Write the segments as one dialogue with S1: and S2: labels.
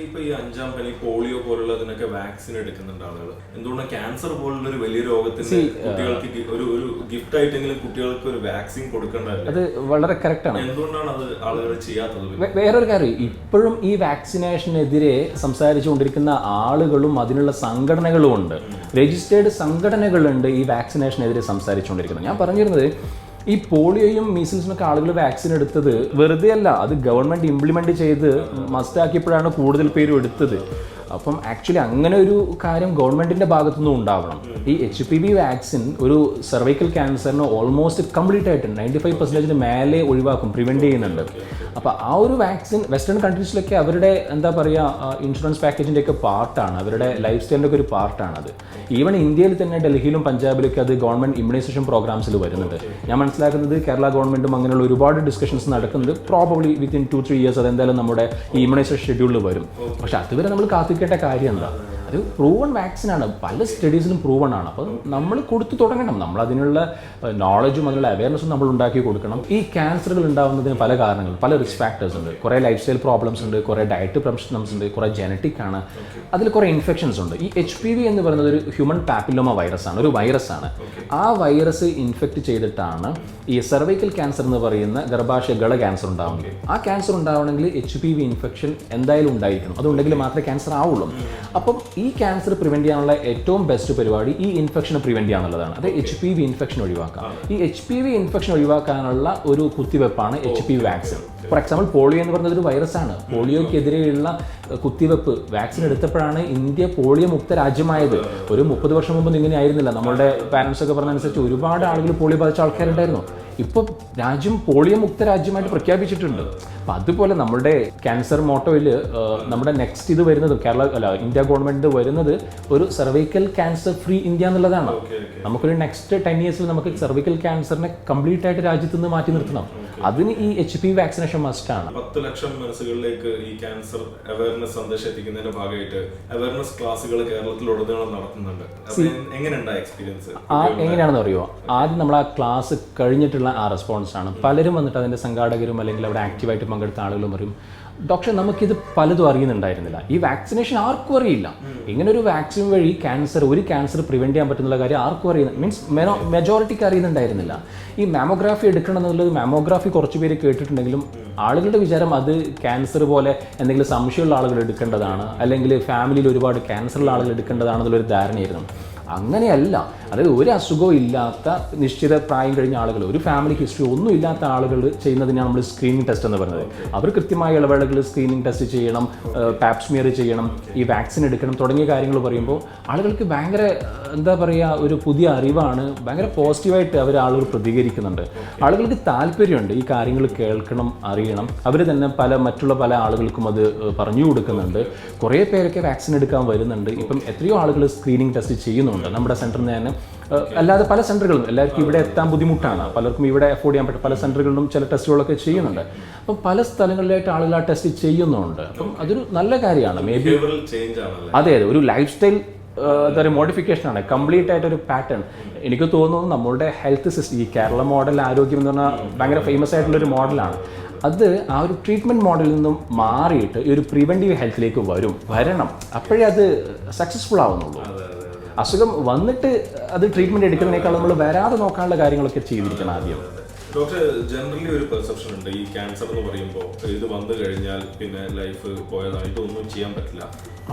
S1: ഇപ്പൊ ഈ അഞ്ചാം പനി, പോളിയോ പോലുള്ളതിനൊക്കെ വാക്സിൻ എടുക്കുന്നുണ്ട് ആളുകൾ. എന്തുകൊണ്ടാണ് ക്യാൻസർ പോലുള്ള ഒരു വലിയ രോഗത്തിന് കുട്ടികൾക്ക് ഒരു ഗിഫ്റ്റ് ആയിട്ടെങ്കിലും കുട്ടികൾക്ക് ഒരു വാക്സിൻ കൊടുക്കേണ്ടത്?
S2: അത് വളരെ കറക്റ്റ് ആണ്.
S1: എന്തുകൊണ്ടാണ് അത് ആളുകൾ ചെയ്യാത്തത്?
S2: വേറൊരു കാര്യം, ഇപ്പോഴും ഈ വാക്സിനേഷനെതിരെ സംസാരിച്ചുകൊണ്ടിരിക്കുന്ന ആളുകളും അതിനുള്ള സംഘടനകളും ഉണ്ട്. രജിസ്റ്റേർഡ് സംഘടനകളുണ്ട് ഈ വാക്സിനേഷനെതിരെ സംസാരിച്ചുകൊണ്ടിരിക്കുന്നത്. ഞാൻ പറഞ്ഞിരുന്നത്, ഈ പോളിയോയും മീസിൽസിനൊക്കെ ആളുകൾ വാക്സിൻ എടുത്തത് വെറുതെ അല്ല, അത് ഗവൺമെൻറ് ഇംപ്ലിമെൻറ്റ് ചെയ്ത് മസ്റ്റാക്കിയപ്പോഴാണ് കൂടുതൽ പേരും എടുത്തത്. അപ്പം ആക്ച്വലി അങ്ങനെ ഒരു കാര്യം ഗവൺമെൻറ്റിൻ്റെ ഭാഗത്തുനിന്നും ഉണ്ടാവണം. ഈ HPV വാക്സിൻ ഒരു സർവൈക്കൽ ക്യാൻസറിന് ഓൾമോസ്റ്റ് കംപ്ലീറ്റ് ആയിട്ട് 95% മേലെ ഒഴിവാക്കും, പ്രിവെൻറ്റ് ചെയ്യുന്നുണ്ട്. അപ്പോൾ ആ ഒരു വാക്സിൻ വെസ്റ്റേൺ കൺട്രീസിലൊക്കെ അവരുടെ എന്താ പറയുക ഇൻഷുറൻസ് പാക്കേജിൻ്റെ ഒക്കെ പാർട്ടാണ്, അവരുടെ ലൈഫ് സ്റ്റൈലിൻ്റെ ഒക്കെ ഒരു പാർട്ടാണത്. ഈവൻ ഇന്ത്യയിൽ തന്നെ ഡൽഹിയിലും പഞ്ചാബിലൊക്കെ അത് ഗവൺമെൻറ് ഇമ്മ്യൂണൈസേഷൻ പ്രോഗ്രാംസിൽ വരുന്നുണ്ട്. ഞാൻ മനസ്സിലാക്കുന്നത് കേരള ഗവൺമെൻറ്റും അങ്ങനെയുള്ള ഒരുപാട് ഡിസ്കഷൻസ് നടക്കുന്നുണ്ട്. പ്രോബബ്ലി വിത്തിൻ 2-3 ഇയേഴ്സ് അതെന്തായാലും നമ്മുടെ ഈ ഇമ്മ്യൂണൈസേഷൻ ഷെഡ്യൂളിൽ വരും. പക്ഷേ അതുവരെ നമ്മൾ കാത്തിക്കേണ്ട കാര്യം എന്താ? അത് പ്രൂവൺ വാക്സിനാണ്, പല സ്റ്റഡീസിലും പ്രൂവൺ ആണ്. അപ്പം നമ്മൾ കൊടുത്തു തുടങ്ങണം, നമ്മൾ അതിനുള്ള നോളജും അതിനുള്ള അവയർനെസ്സും നമ്മൾ ഉണ്ടാക്കി കൊടുക്കണം. ഈ ക്യാൻസറുകൾ ഉണ്ടാകുന്നതിന് പല കാരണങ്ങൾ, പല റിസ്ക് ഫാക്ടേഴ്സ് ഉണ്ട്. കുറേ ലൈഫ് സ്റ്റൈൽ പ്രോബ്ലംസ് ഉണ്ട്, കുറേ ഡയറ്റ് പ്രശ്നംസ് ഉണ്ട്, കുറേ ജനറ്റിക് ആണ്, അതിൽ കുറേ ഇൻഫെക്ഷൻസ് ഉണ്ട്. ഈ HPV എന്ന് പറയുന്നത് ഒരു ഹ്യൂമൻ പാപ്പിലോമ വൈറസ് ആണ്, ഒരു വൈറസാണ്. ആ വൈറസ് ഇൻഫെക്റ്റ് ചെയ്തിട്ടാണ് ഈ സെർവൈക്കൽ ക്യാൻസർ എന്ന് പറയുന്ന ഗർഭാശയഗള ക്യാൻസർ ഉണ്ടാവുന്നത്. ആ ക്യാൻസർ ഉണ്ടാവണമെങ്കിൽ HPV ഇൻഫെക്ഷൻ എന്തായാലും ഉണ്ടായിരിക്കണം, അതുണ്ടെങ്കിൽ മാത്രമേ ക്യാൻസർ ആവുള്ളൂ. അപ്പം ഈ ക്യാൻസർ പ്രിവെൻറ്റ് ചെയ്യാനുള്ള ഏറ്റവും ബെസ്റ്റ് പരിപാടി ഈ ഇൻഫെക്ഷനെ പ്രിവെൻറ്റ് ചെയ്യുക എന്നുള്ളതാണ്. അത് HPV ഇൻഫെക്ഷൻ ഒഴിവാക്കാം. ഈ HPV ഇൻഫെക്ഷൻ ഒഴിവാക്കാനുള്ള ഒരു കുത്തിവെപ്പാണ് HPV vaccine. For example, polio എന്ന് പറയുന്നത് ഒരു വൈറസാണ്. പോളിയോക്കെതിരെയുള്ള കുത്തിവെപ്പ് വാക്സിൻ എടുത്തപ്പോഴാണ് ഇന്ത്യ പോളിയോ മുക്ത രാജ്യമായത്. ഒരു 30 വർഷം മുമ്പ് ഇങ്ങനെ ആയിരുന്നില്ല. നമ്മളുടെ പാരൻസ് ഒക്കെ പറഞ്ഞതനുസരിച്ച് ഒരുപാട് ആളുകൾ പോളിയോ ബാധിച്ച ആൾക്കാരുണ്ടായിരുന്നു. ഇപ്പോൾ രാജ്യം പോളിയോ മുക്ത രാജ്യമായിട്ട് പ്രഖ്യാപിച്ചിട്ടുണ്ട്. അപ്പം അതുപോലെ നമ്മുടെ ക്യാൻസർ മോട്ടോയിൽ നമ്മുടെ നെക്സ്റ്റ് ഇത് വരുന്നത് ഇന്ത്യ ഗവൺമെൻറ് വരുന്നത് ഒരു സർവൈക്കൽ ക്യാൻസർ ഫ്രീ ഇന്ത്യ എന്നുള്ളതാണ്. നമുക്കൊരു നെക്സ്റ്റ് 10 ഇയേഴ്സിൽ നമുക്ക് സർവൈക്കൽ ക്യാൻസറിനെ കംപ്ലീറ്റ് ആയിട്ട് രാജ്യത്ത് നിന്ന് മാറ്റി നിർത്തണം. അതിന് ഈ HPV വാക്സിനേഷൻ മസ്റ്റാണ്.
S1: 10 ലക്ഷം മനസ്സുകളിലേക്ക് ഈ ക്യാൻസർ അവയർനെസ് സന്ദേശം എത്തിക്കുന്നതിന്റെ ഭാഗമായിട്ട് അവയർനെസ് ക്ലാസ്സുകൾ കേരളത്തിലുടനീളം നടത്തുന്നുണ്ട്. എങ്ങനെയുണ്ടായ എക്സ്പീരിയൻസ്?
S2: എങ്ങനെയാണെന്ന് അറിയുമോ? ആദ്യം നമ്മൾ ആ ക്ലാസ് കഴിഞ്ഞിട്ടുള്ള ആ റെസ്പോൺസ് ആണ്. പലരും വന്നിട്ട് അതിൻ്റെ സംഘാടകരും അല്ലെങ്കിൽ അവിടെ ആക്റ്റീവായിട്ട് പങ്കെടുത്ത ആളുകളും പറയും, ഡോക്ടർ നമുക്കിത് പലതും അറിയുന്നുണ്ടായിരുന്നില്ല, ഈ വാക്സിനേഷൻ ആർക്കും അറിയില്ല, ഇങ്ങനെ ഒരു വാക്സിൻ വഴി ഒരു ക്യാൻസർ പ്രിവെൻറ്റ് ചെയ്യാൻ പറ്റുന്നുള്ള കാര്യം ആർക്കും അറിയുന്നത് മീൻസ് മെജോറിറ്റിക്ക് അറിയുന്നുണ്ടായിരുന്നില്ല. ഈ മാമോഗ്രാഫി എടുക്കണം എന്നുള്ളത് മാമോഗ്രാഫി കുറച്ച് പേര് കേട്ടിട്ടുണ്ടെങ്കിലും ആളുകളുടെ വിചാരം അത് ക്യാൻസർ പോലെ എന്തെങ്കിലും സംശയമുള്ള ആളുകൾ എടുക്കേണ്ടതാണ്, അല്ലെങ്കിൽ ഫാമിലിയിൽ ഒരുപാട് ക്യാൻസറുള്ള ആളുകൾ എടുക്കേണ്ടതാണെന്നുള്ളൊരു ധാരണയായിരുന്നു. അങ്ങനെയല്ല. അതായത് ഒരു അസുഖവും ഇല്ലാത്ത നിശ്ചിത പ്രായം കഴിഞ്ഞ ആളുകൾ, ഒരു ഫാമിലി ഹിസ്റ്ററി ഒന്നും ഇല്ലാത്ത ആളുകൾ ചെയ്യുന്നതിനാണ് നമ്മൾ സ്ക്രീനിങ് ടെസ്റ്റ് എന്ന് പറയുന്നത്. അവർ കൃത്യമായ ഇടവേളകളിൽ സ്ക്രീനിങ് ടെസ്റ്റ് ചെയ്യണം, പാപ്സ്മിയർ ചെയ്യണം, ഈ വാക്സിൻ എടുക്കണം തുടങ്ങിയ കാര്യങ്ങൾ പറയുമ്പോൾ ആളുകൾക്ക് ഭയങ്കര എന്താ പറയുക ഒരു പുതിയ അറിവാണ്. ഭയങ്കര പോസിറ്റീവായിട്ട് ആളുകൾ പ്രതികരിക്കുന്നുണ്ട്. ആളുകൾക്ക് താല്പര്യമുണ്ട് ഈ കാര്യങ്ങൾ കേൾക്കണം, അറിയണം. അവർ തന്നെ മറ്റുള്ള പല ആളുകൾക്കും അത് പറഞ്ഞു കൊടുക്കുന്നുണ്ട്. കുറേ പേരൊക്കെ വാക്സിൻ എടുക്കാൻ വരുന്നുണ്ട്. ഇപ്പം എത്രയോ ആളുകൾ സ്ക്രീനിങ് ടെസ്റ്റ് ചെയ്യുന്നുണ്ട് നമ്മുടെ സെൻറ്ററിൽ നിന്ന് തന്നെ. അല്ലാതെ പല സെൻറ്ററുകളും, എല്ലാവർക്കും ഇവിടെ എത്താൻ ബുദ്ധിമുട്ടാണ്, പലർക്കും ഇവിടെ അഫോർഡ് ചെയ്യാൻ പറ്റും. പല സെൻറ്ററുകളിലും ചില ടെസ്റ്റുകളൊക്കെ ചെയ്യുന്നുണ്ട്. അപ്പം പല സ്ഥലങ്ങളിലായിട്ട് ആളുകൾ ആ ടെസ്റ്റ് ചെയ്യുന്നുണ്ട്. അപ്പം അതൊരു നല്ല കാര്യമാണ്. മേ ബി അതെ, ഒരു ലൈഫ് സ്റ്റൈൽ എന്താ പറയുക മോഡിഫിക്കേഷനാണ്, കംപ്ലീറ്റ് ആയിട്ടൊരു പാറ്റേൺ. എനിക്ക് തോന്നുന്നു നമ്മളുടെ ഹെൽത്ത് സിസ്റ്റം, ഈ കേരള മോഡൽ ആരോഗ്യം എന്ന് പറഞ്ഞാൽ ഭയങ്കര ഫേമസ് ആയിട്ടുള്ളൊരു മോഡലാണ്. അത് ആ ഒരു ട്രീറ്റ്മെൻറ്റ് മോഡലിൽ നിന്നും മാറിയിട്ട് ഈ ഒരു പ്രിവെൻറ്റീവ് ഹെൽത്തിലേക്ക് വരണം. അപ്പോഴേ അത് സക്സസ്ഫുൾ ആവുന്നുള്ളൂ. അസുഖം വന്നിട്ട് അത് ട്രീറ്റ്മെൻറ്റ് എടുക്കുന്നതിനേക്കാൾ നമ്മൾ വരാതെ നോക്കാനുള്ള കാര്യങ്ങളൊക്കെ ചെയ്തിരിക്കണം ആദ്യം.
S1: ഡോക്ടർ, ജനറലി ഒരു പെർസെപ്ഷൻ ഉണ്ട് ഈ ക്യാൻസർ എന്ന് പറയുമ്പോൾ ഇത് വന്നു കഴിഞ്ഞാൽ പിന്നെ ലൈഫ് പോയതായിട്ട് ഒന്നും ചെയ്യാൻ പറ്റില്ല,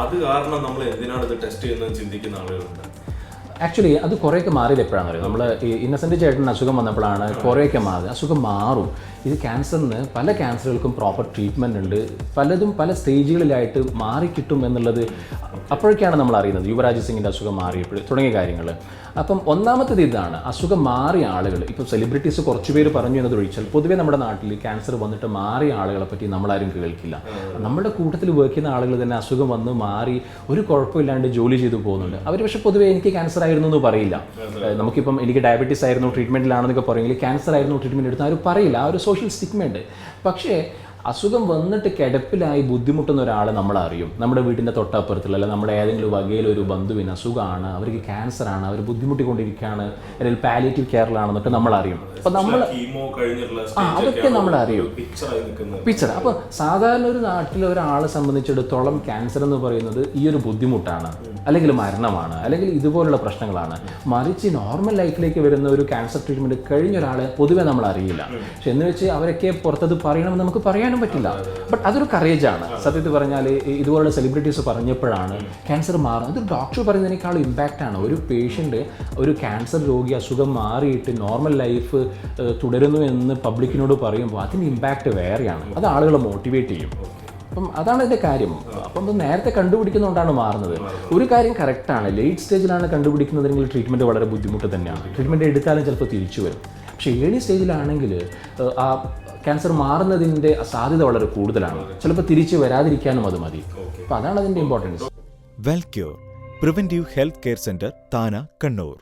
S1: അത് കാരണം നമ്മൾ എന്തിനാണ് ഇത് ടെസ്റ്റ് ചെയ്യുന്നതെന്ന് ചിന്തിക്കുന്ന ആളുകളുണ്ട്.
S2: ആക്ച്വലി അത് കുറേയൊക്കെ മാറിയത് എപ്പോഴാണെന്ന് അറിയാം. നമ്മൾ ഈ ഇന്നസെൻ്റ് ചേട്ടന് അസുഖം വന്നപ്പോഴാണ് കുറേയൊക്കെ മാറുന്നത്. അസുഖം മാറും. ഇത് ക്യാൻസറിന് പല ക്യാൻസറുകൾക്കും പ്രോപ്പർ ട്രീറ്റ്മെൻറ്റ് ഉണ്ട്. പലതും പല സ്റ്റേജുകളിലായിട്ട് മാറിക്കിട്ടും എന്നുള്ളത് അപ്പോഴൊക്കെയാണ് നമ്മൾ അറിയുന്നത്. യുവരാജ് സിംഗിൻ്റെ അസുഖം മാറിയപ്പോൾ തുടങ്ങിയ കാര്യങ്ങൾ. അപ്പം ഒന്നാമത്തേത് ഇതാണ്, അസുഖം മാറിയ ആളുകൾ. ഇപ്പോൾ സെലിബ്രിറ്റീസ് കുറച്ച് പേര് പറഞ്ഞു എന്നതൊഴിച്ചാൽ പൊതുവേ നമ്മുടെ നാട്ടിൽ ക്യാൻസർ വന്നിട്ട് മാറിയ ആളുകളെ പറ്റി നമ്മളാരും കേൾക്കില്ല. നമ്മുടെ കൂട്ടത്തിൽ വർക്ക് ചെയ്യുന്ന ആളുകൾ തന്നെ അസുഖം വന്ന് മാറി ഒരു കുഴപ്പമില്ലാണ്ട് ജോലി ചെയ്തു പോകുന്നുണ്ട്. അവർ പക്ഷേ പൊതുവേ എനിക്ക് ക്യാൻസർ ആയിരുന്നു എന്ന് പറയില്ല. നമുക്കിപ്പം എനിക്ക് ഡയബറ്റീസ് ആയിരുന്നു ട്രീറ്റ്മെൻറ്റിലാണെന്നൊക്കെ പറയുമെങ്കിൽ ക്യാൻസർ ആയിരുന്നു ട്രീറ്റ്മെൻറ്റ് എടുത്താൽ ആരും പറയില്ല. ആ ഒരു സോഷ്യൽ സ്റ്റിഗ്മ ഉണ്ട്. പക്ഷേ അസുഖം വന്നിട്ട് കിടപ്പിലായി ബുദ്ധിമുട്ടുന്ന ഒരാളെ നമ്മൾ അറിയും. നമ്മുടെ വീട്ടിൻ്റെ തൊട്ടപ്പുറത്തുള്ള അല്ലെങ്കിൽ നമ്മുടെ ഏതെങ്കിലും വകയിലൊരു ബന്ധുവിന് അസുഖമാണ്, അവർക്ക് ക്യാൻസറാണ്, അവർ ബുദ്ധിമുട്ടിക്കൊണ്ടിരിക്കുകയാണ്, അല്ലെങ്കിൽ പാലിയേറ്റീവ് കെയറിലാണെന്നൊക്കെ നമ്മൾ അറിയും. അപ്പോൾ നമ്മൾ അതൊക്കെ നമ്മൾ അറിയും പിക്ചർ. അപ്പോൾ സാധാരണ ഒരു നാട്ടിലെ ഒരാളെ സംബന്ധിച്ചിടത്തോളം ക്യാൻസർ എന്ന് പറയുന്നത് ഈ ഒരു ബുദ്ധിമുട്ടാണ്, അല്ലെങ്കിൽ മരണമാണ്, അല്ലെങ്കിൽ ഇതുപോലുള്ള പ്രശ്നങ്ങളാണ്. മറിച്ച് നോർമൽ ലൈഫിലേക്ക് വരുന്ന ഒരു ക്യാൻസർ ട്രീറ്റ്മെൻറ്റ് കഴിഞ്ഞ ഒരാളെ പൊതുവെ നമ്മൾ അറിയില്ല. പക്ഷെ എന്ന് വെച്ച് അവരൊക്കെ പുറത്തത് പറയണമെന്ന് നമുക്ക് പറയാനും പറ്റില്ല. ബട്ട് അതൊരു കറേജാണ്. സത്യത്തിൽ പറഞ്ഞാൽ ഇതുപോലുള്ള സെലിബ്രിറ്റീസ് പറഞ്ഞപ്പോഴാണ് ക്യാൻസർ മാറുന്നത്. അതൊരു ഡോക്ടർ പറയുന്നതിനേക്കാളും ഇമ്പാക്റ്റാണ്. ഒരു പേഷ്യൻ്റ്, ഒരു ക്യാൻസർ രോഗി അസുഖം മാറിയിട്ട് നോർമൽ ലൈഫ് തുടരുന്നു എന്ന് പബ്ലിക്കിനോട് പറയുമ്പോൾ അതിൻ്റെ ഇമ്പാക്റ്റ് വേറെയാണ്. അത് ആളുകളെ മോട്ടിവേറ്റ് ചെയ്യും. അപ്പം അതാണ് ഇതിൻ്റെ കാര്യം. അപ്പം അത് നേരത്തെ കണ്ടുപിടിക്കുന്നതുകൊണ്ടാണ് മാറുന്നത്. ഒരു കാര്യം കറക്റ്റാണ്, ലേറ്റ് സ്റ്റേജിലാണ് കണ്ടുപിടിക്കുന്നതെങ്കിൽ ട്രീറ്റ്മെൻറ്റ് വളരെ ബുദ്ധിമുട്ട് തന്നെയാണ്. ട്രീറ്റ്മെൻറ്റ് എടുത്താലും ചിലപ്പോൾ തിരിച്ചു വരും. പക്ഷേ ഏർലി സ്റ്റേജിലാണെങ്കിൽ ആ ക്യാൻസർ മാറുന്നതിൻ്റെ സാധ്യത വളരെ കൂടുതലാണ്. ചിലപ്പോൾ തിരിച്ച് വരാതിരിക്കാനും അത് മതി. അപ്പോൾ അതാണ് അതിൻ്റെ importance.
S3: Welcure preventive health care centre, Thana, Kannur.